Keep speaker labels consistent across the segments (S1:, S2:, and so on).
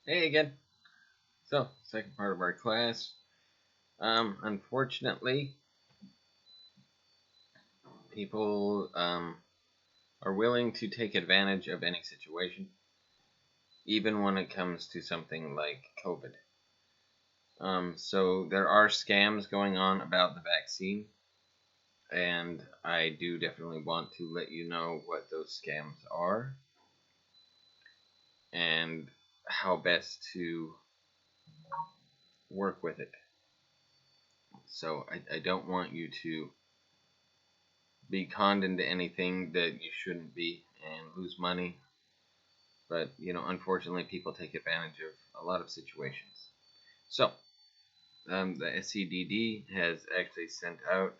S1: Hey again. So, second part of our class. Unfortunately, people are willing to take advantage of any situation, even when it comes to something like COVID. So there are scams going on about the vaccine, and I do definitely want to let you know what those scams are and how best to work with it. So I don't want you to be conned into anything that you shouldn't be and lose money. But, unfortunately, people take advantage of a lot of situations. So, the SCDD has actually sent out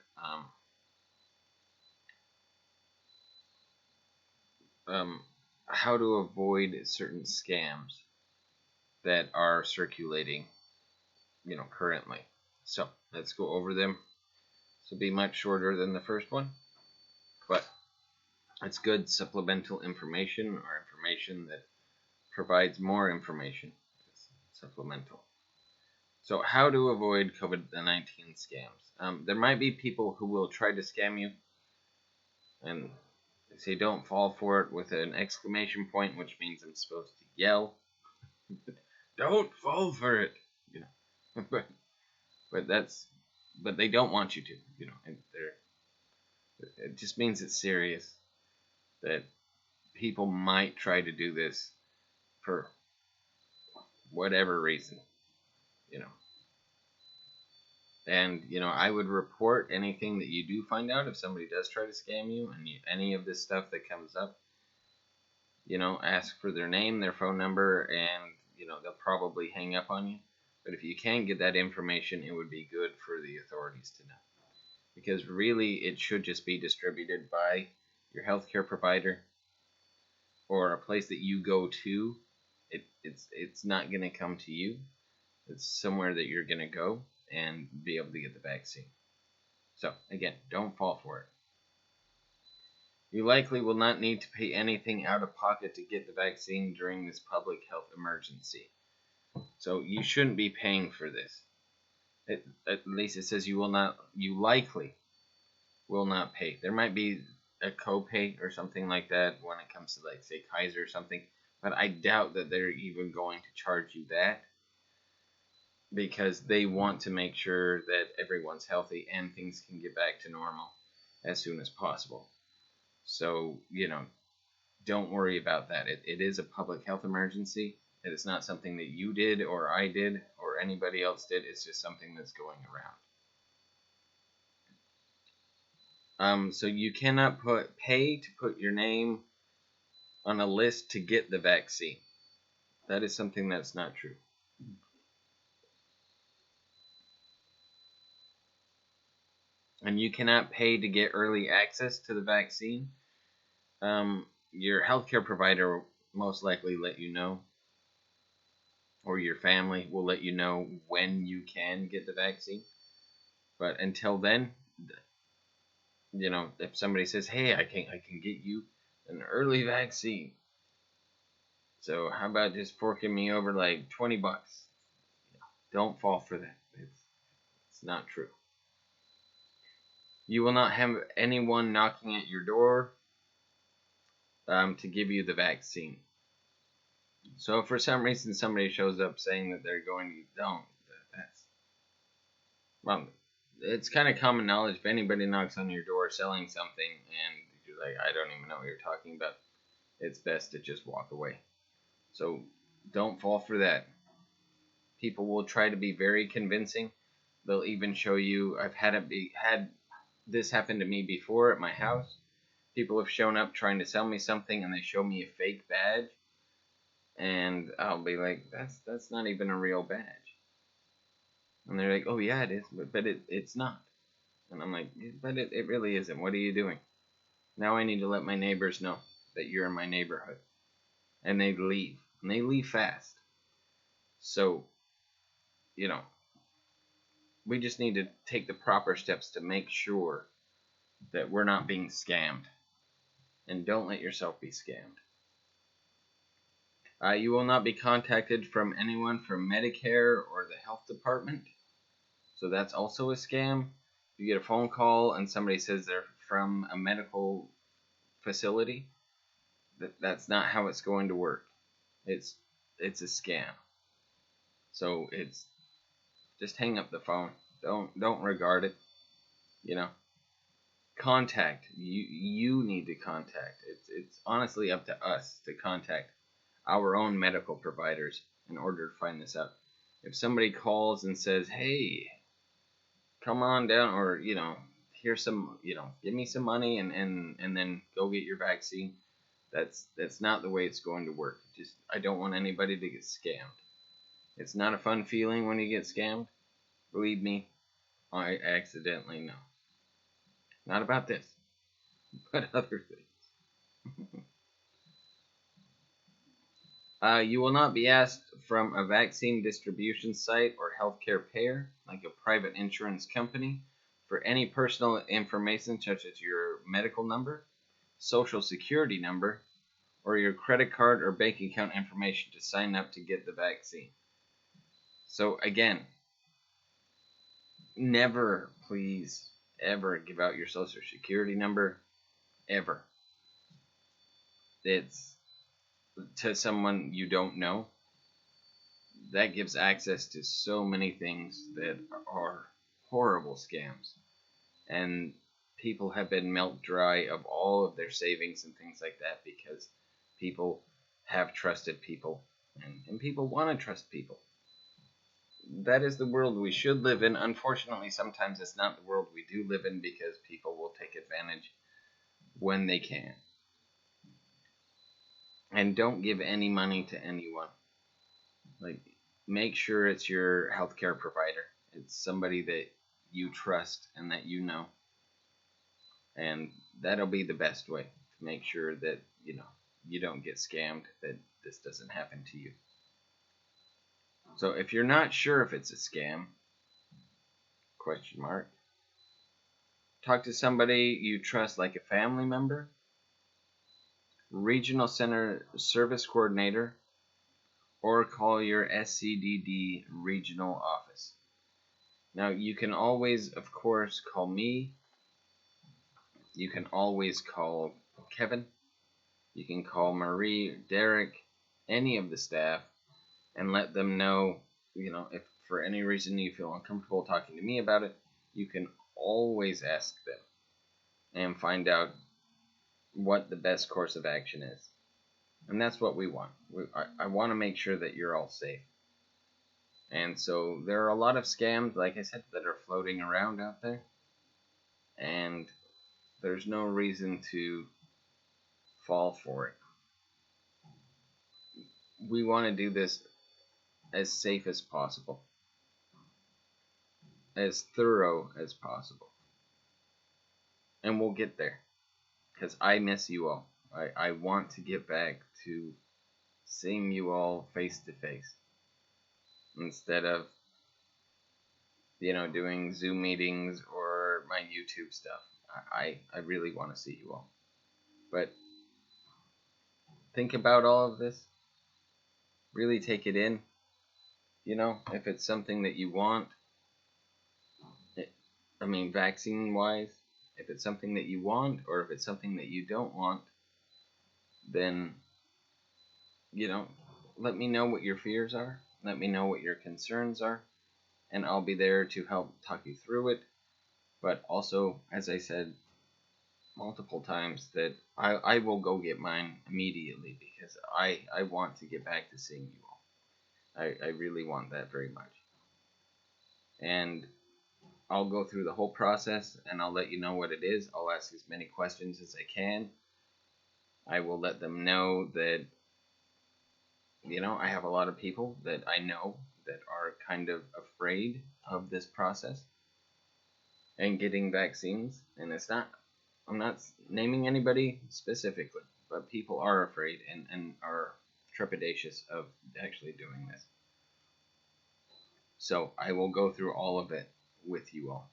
S1: um, how to avoid certain scams that are circulating, currently. So, let's go over them. This will be much shorter than the first one, but it's good supplemental information or information that provides more information. It's supplemental. So, how to avoid COVID 19 scams? There might be people who will try to scam you, and they say don't fall for it with an exclamation point, which means I'm supposed to yell, "Don't fall for it," you know. but that's but they don't want you to, And it just means it's serious that people might try to do this for whatever reason, you know. And I would report anything that you do find out if somebody does try to scam you, and any of this stuff that comes up. Ask for their name, their phone number, and they'll probably hang up on you. But if you can get that information, it would be good for the authorities to know, because really it should just be distributed by your healthcare provider or a place that you go to. It's not going to come to you. It's somewhere that you're going to go and be able to get the vaccine. So, again, don't fall for it. You likely will not need to pay anything out of pocket to get the vaccine during this public health emergency. So, you shouldn't be paying for this. At least it says you likely will not pay. There might be a copay or something like that when it comes to, like, say, Kaiser or something, but I doubt that they're even going to charge you that, because they want to make sure that everyone's healthy and things can get back to normal as soon as possible. So, don't worry about that. It is a public health emergency. It is not something that you did or I did or anybody else did. It's just something that's going around. So you cannot pay to put your name on a list to get the vaccine. That is something that's not true. And you cannot pay to get early access to the vaccine. Your healthcare provider will most likely let you know, or your family will let you know when you can get the vaccine. But until then, if somebody says, "Hey, I can get you an early vaccine," so how about just forking me over like $20? Don't fall for that. It's not true. You will not have anyone knocking at your door to give you the vaccine. So if for some reason somebody shows up saying that they're going to, don't. That's well, it's kind of common knowledge. If anybody knocks on your door selling something and you're like, I don't even know what you're talking about, it's best to just walk away. So don't fall for that. People will try to be very convincing. They'll even show you. I've had this happen to me before at my house. People have shown up trying to sell me something, and they show me a fake badge, and I'll be like, "That's not even a real badge." And they're like, "Oh yeah, it is, but it's not." And I'm like, "But it really isn't. What are you doing?" Now I need to let my neighbors know that you're in my neighborhood, and they leave, and they leave fast. So, you know, we just need to take the proper steps to make sure that we're not being scammed. And don't let yourself be scammed. You will not be contacted from anyone from Medicare or the health department. So that's also a scam. You get a phone call and somebody says they're from a medical facility. That's not how it's going to work. It's a scam. So it's just hang up the phone. Don't regard it. You know, contact. You need to contact. It's honestly up to us to contact our own medical providers in order to find this out. If somebody calls and says, "Hey, come on down," or here's some, give me some money and then go get your vaccine. That's not the way it's going to work. Just I don't want anybody to get scammed. It's not a fun feeling when you get scammed. Believe me, I accidentally know. Not about this, but other things. You will not be asked from a vaccine distribution site or healthcare payer, like a private insurance company, for any personal information such as your medical number, social security number, or your credit card or bank account information to sign up to get the vaccine. So again, never, please, ever give out your social security number, ever. It's to someone you don't know. That gives access to so many things that are horrible scams. And people have been milked dry of all of their savings and things like that because people have trusted people and people want to trust people. That is the world we should live in. Unfortunately, sometimes it's not the world we do live in because people will take advantage when they can. And don't give any money to anyone. Like, make sure it's your healthcare provider. It's somebody that you trust and that you know. And that'll be the best way to make sure that, you don't get scammed, that this doesn't happen to you. So if you're not sure if it's a scam, question mark, talk to somebody you trust, like a family member, regional center service coordinator, or call your SCDD regional office. Now, you can always, of course, call me. You can always call Kevin. You can call Marie, Derek, any of the staff, and let them know, if for any reason you feel uncomfortable talking to me about it, you can always ask them and find out what the best course of action is. And that's what we want. I want to make sure that you're all safe. And so there are a lot of scams, like I said, that are floating around out there. And there's no reason to fall for it. We want to do this as safe as possible, as thorough as possible. And we'll get there, because I miss you all. I want to get back to seeing you all face to face instead of, doing Zoom meetings or my YouTube stuff. I really want to see you all. But think about all of this. Really take it in. If it's something that you want, vaccine-wise, if it's something that you want or if it's something that you don't want, then, let me know what your fears are. Let me know what your concerns are. And I'll be there to help talk you through it. But also, as I said multiple times, that I will go get mine immediately because I want to get back to seeing you all. I really want that very much. And I'll go through the whole process and I'll let you know what it is. I'll ask as many questions as I can. I will let them know that, I have a lot of people that I know that are kind of afraid of this process and getting vaccines. And I'm not naming anybody specifically, but people are afraid and are trepidatious of actually doing this. So I will go through all of it with you all.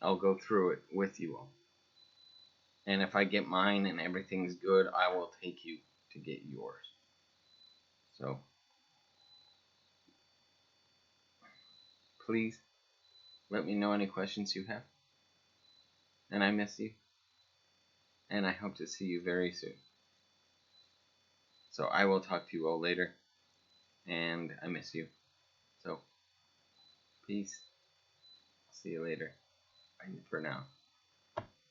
S1: I'll go through it with you all. And if I get mine and everything's good, I will take you to get yours. So please let me know any questions you have. And I miss you. And I hope to see you very soon. So I will talk to you all later. And I miss you. So peace. See you later. Bye for now.